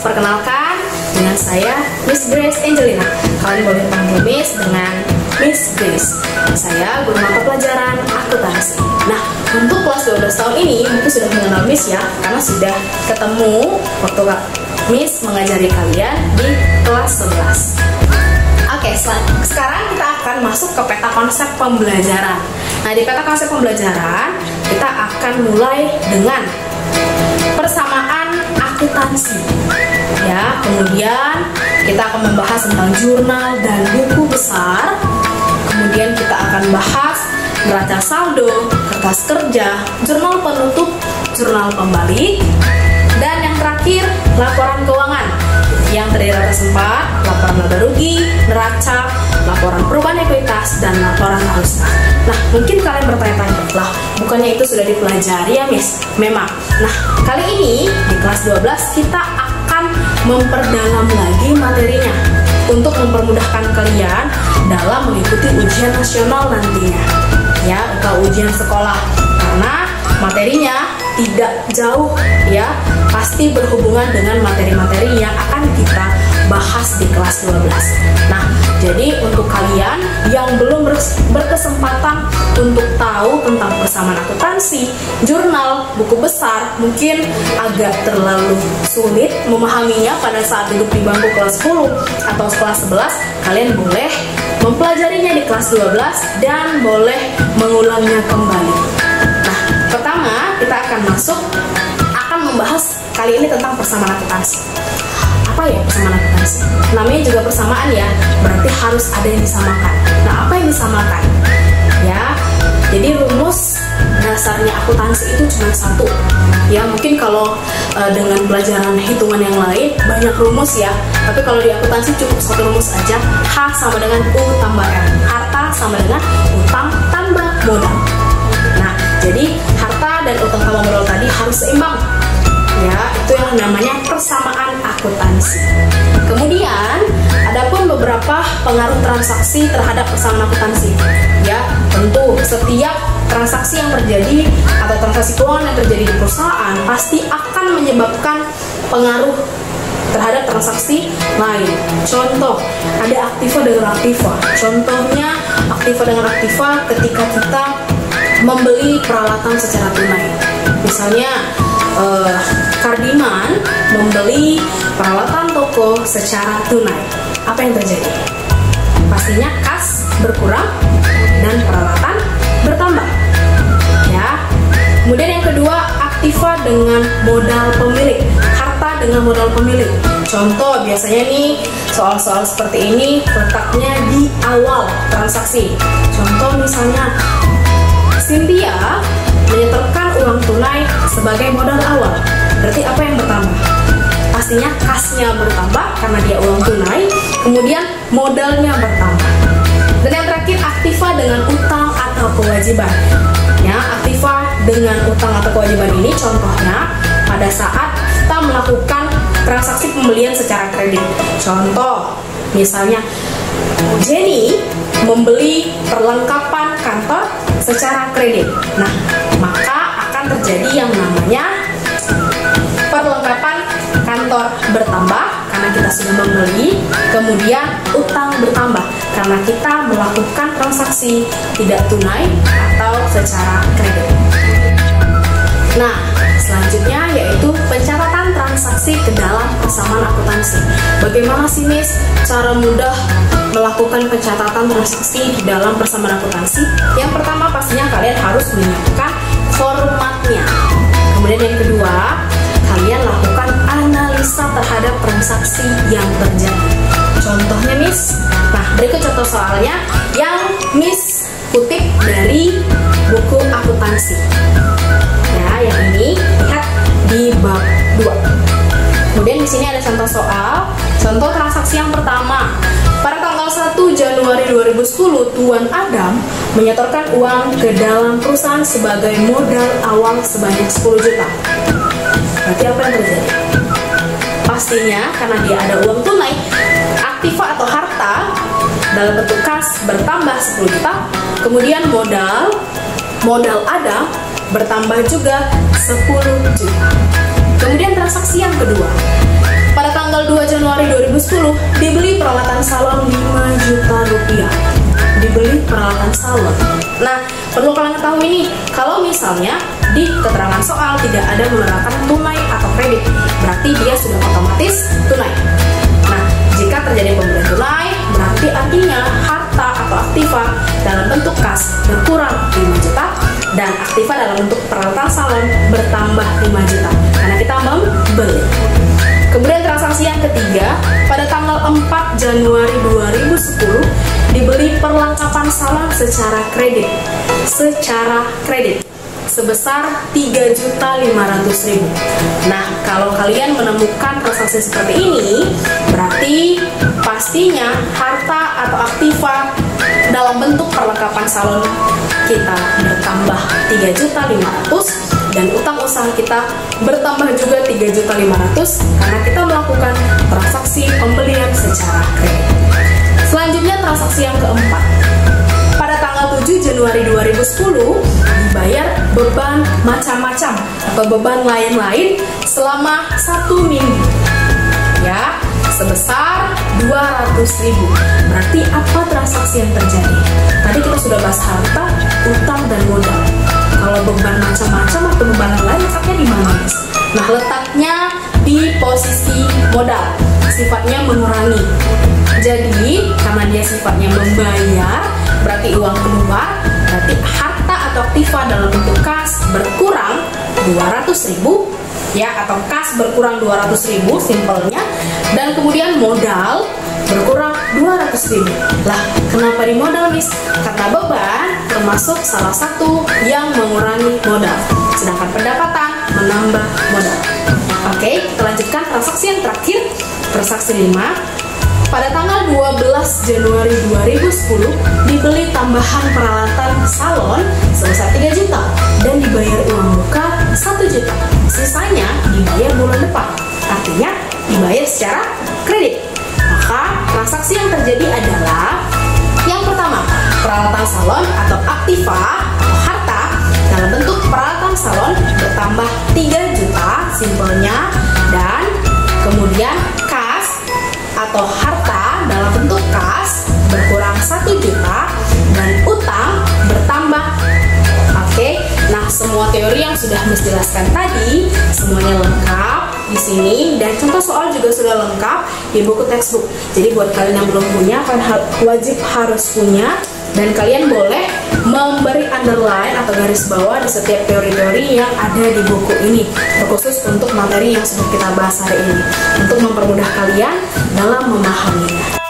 perkenalkan dengan saya Miss Grace Angelina. Kalian boleh panggil Miss dengan Miss Grace. Saya guru mata pelajaran akuntansi. Nah, untuk kelas 12 tahun ini mungkin sudah mengenal Miss ya, karena sudah ketemu waktu Miss mengajari kalian di kelas 11. Oke, sekarang kita akan masuk ke peta konsep pembelajaran. Nah, di peta konsep pembelajaran kita akan mulai dengan persamaan akuntansi. Ya, kemudian kita akan membahas tentang jurnal dan buku besar. Kemudian kita akan bahas neraca saldo, kertas kerja, jurnal penutup, jurnal pembalik, dan yang terakhir laporan keuangan yang terdiri atas 4, laporan laba rugi, neraca, laporan perubahan ekuitas, dan laporan arus. Nah, mungkin kalian bertanya-tanya, lah bukannya itu sudah dipelajari ya Miss? Memang. Nah, kali ini di kelas 12 kita akan memperdalam lagi materinya untuk mempermudahkan kalian dalam mengikuti ujian nasional nantinya, ya, atau ujian sekolah, karena materinya tidak jauh ya, pasti berhubungan dengan materi-materi yang akan kita bahas di kelas 12. Nah, jadi untuk kalian yang belum berkesempatan untuk tahu tentang persamaan akuntansi, jurnal, buku besar, mungkin agak terlalu sulit memahaminya pada saat duduk di bangku kelas 10 atau kelas 11, kalian boleh mempelajarinya di kelas 12 dan boleh mengulangnya kembali. Nah, pertama kita akan membahas kali ini tentang persamaan akuntansi. Apa ya persamaan akuntansi? Namanya juga persamaan ya, berarti harus ada yang disamakan. Nah, apa yang disamakan? Ya, jadi rumus dasarnya akuntansi itu cuma satu. Ya, mungkin kalau dengan pelajaran hitungan yang lain banyak rumus ya, tapi kalau di akuntansi cukup satu rumus aja. H sama dengan U tambah R. Harta sama dengan utang tambah modal. Nah, jadi harta dan utang tambah modal tadi harus seimbang. Ya, itu yang namanya persamaan akuntansi. Kemudian, adapun beberapa pengaruh transaksi terhadap persamaan akuntansi. Ya, tentu setiap transaksi yang terjadi atau transaksi keuangan yang terjadi di perusahaan pasti akan menyebabkan pengaruh terhadap transaksi lain. Contoh, ada aktiva dengan aktiva. Contohnya, aktiva dengan aktiva ketika kita membeli peralatan secara tunai. Misalnya, Kardiman membeli peralatan toko secara tunai. Apa yang terjadi? Pastinya kas berkurang dan peralatan bertambah. Ya. Kemudian yang kedua, aktiva dengan modal pemilik, harta dengan modal pemilik. Contoh biasanya nih soal-soal seperti ini letaknya di awal transaksi. Contoh misalnya Cynthia menyetorkan uang tunai sebagai modal awal. Berarti apa yang bertambah? Pastinya kasnya bertambah karena dia uang tunai, kemudian modalnya bertambah. Dan yang terakhir, aktiva dengan utang atau kewajiban. Ya, aktiva dengan utang atau kewajiban ini contohnya pada saat kita melakukan transaksi pembelian secara kredit. Contoh, misalnya Jenny membeli perlengkapan kantor secara kredit. Nah, maka akan terjadi yang namanya perlengkapan kantor bertambah karena kita sudah membeli, kemudian utang bertambah karena kita melakukan transaksi tidak tunai atau secara kredit. Nah, selanjutnya yaitu pencatatan transaksi ke dalam persamaan akuntansi. Bagaimana sih Miss cara mudah melakukan pencatatan transaksi di dalam persamaan akuntansi? Yang pertama pastinya kalian harus menyiapkan formatnya. Kemudian yang kedua, kalian lakukan analisa terhadap transaksi yang terjadi. Contohnya Miss, nah berikut contoh soalnya yang Miss kutip dari buku akuntansi. Ya, yang ini lihat di bab 2. Kemudian di sini ada contoh soal. Contoh transaksi yang pertama. Pada tanggal 1 Januari 2010, Tuan Adam menyetorkan uang ke dalam perusahaan sebagai modal awal sebanyak 10 juta. Berarti apa yang terjadi? Pastinya karena dia ada uang tunai, aktiva atau harta dalam bentuk kas bertambah 10 juta, kemudian modal Adam bertambah juga 10 juta. Kemudian transaksi yang kedua. Pada tanggal 2 Januari 2010 dibeli peralatan salon 5 juta rupiah. Dibeli peralatan salon. Nah, perlu kalian ketahui nih, kalau misalnya di keterangan soal tidak ada menerangkan tunai atau kredit, berarti dia sudah otomatis tunai. Nah, jika terjadi pembelian tunai, berarti artinya harta atau aktiva dalam bentuk kas berkurang 5 juta dan aktiva dalam bentuk peralatan salon bertambah 5 juta karena kita membeli. Kemudian transaksi yang ketiga, pada tanggal 4 Januari 2010 dibeli perlengkapan salon secara kredit sebesar 3.500.000. Nah, kalau kalian menemukan transaksi seperti ini, berarti pastinya harta atau aktiva dalam bentuk perlengkapan salon kita bertambah 3.500.000 dan utang usaha kita bertambah juga 3.500.000 karena kita melakukan transaksi pembelian secara kredit. Selanjutnya transaksi yang keempat. Pada tanggal 7 Januari 2010 dibayar beban macam-macam atau beban lain-lain selama 1 minggu. Ya, sebesar 200.000. Berarti apa transaksi yang terjadi? Tadi kita sudah bahas harta, utang, dan modal. Kalau beban macam-macam atau beban lain letaknya di mana, Mas? Nah, letaknya di posisi modal, sifatnya mengurangi. Jadi, karena dia sifatnya membayar, berarti uang keluar, berarti harta atau aktiva dalam bentuk kas berkurang 200.000, ya, atau kas berkurang 200.000 simpelnya, dan kemudian modal berkurang 200.000. Lah, kenapa di modal, Miss? Karena beban termasuk salah satu yang mengurangi modal, sedangkan pendapatan menambah modal. Oke, kita lanjutkan transaksi yang terakhir, transaksi 5. Pada tanggal 12 Januari 2010 dibeli tambahan peralatan salon sebesar 3 juta dan dibayar uang muka 1 juta. Sisanya dibayar bulan depan, artinya dibayar secara kredit. Maka transaksi yang terjadi adalah yang pertama, peralatan salon atau aktiva atau harta dalam bentuk peralatan salon bertambah 3 juta simpelnya, dan kemudian kas atau harta dalam bentuk kas berkurang 1 juta dan utang bertambah. Oke, nah semua teori yang sudah Miss jelaskan tadi semuanya lengkap di sini dan contoh soal juga sudah lengkap di buku textbook. Jadi buat kalian yang belum punya, kalian wajib harus punya, dan kalian boleh memberi underline atau garis bawah di setiap teori-teori yang ada di buku ini, terkhusus untuk materi yang sudah kita bahas hari ini, untuk mempermudah kalian dalam memahaminya.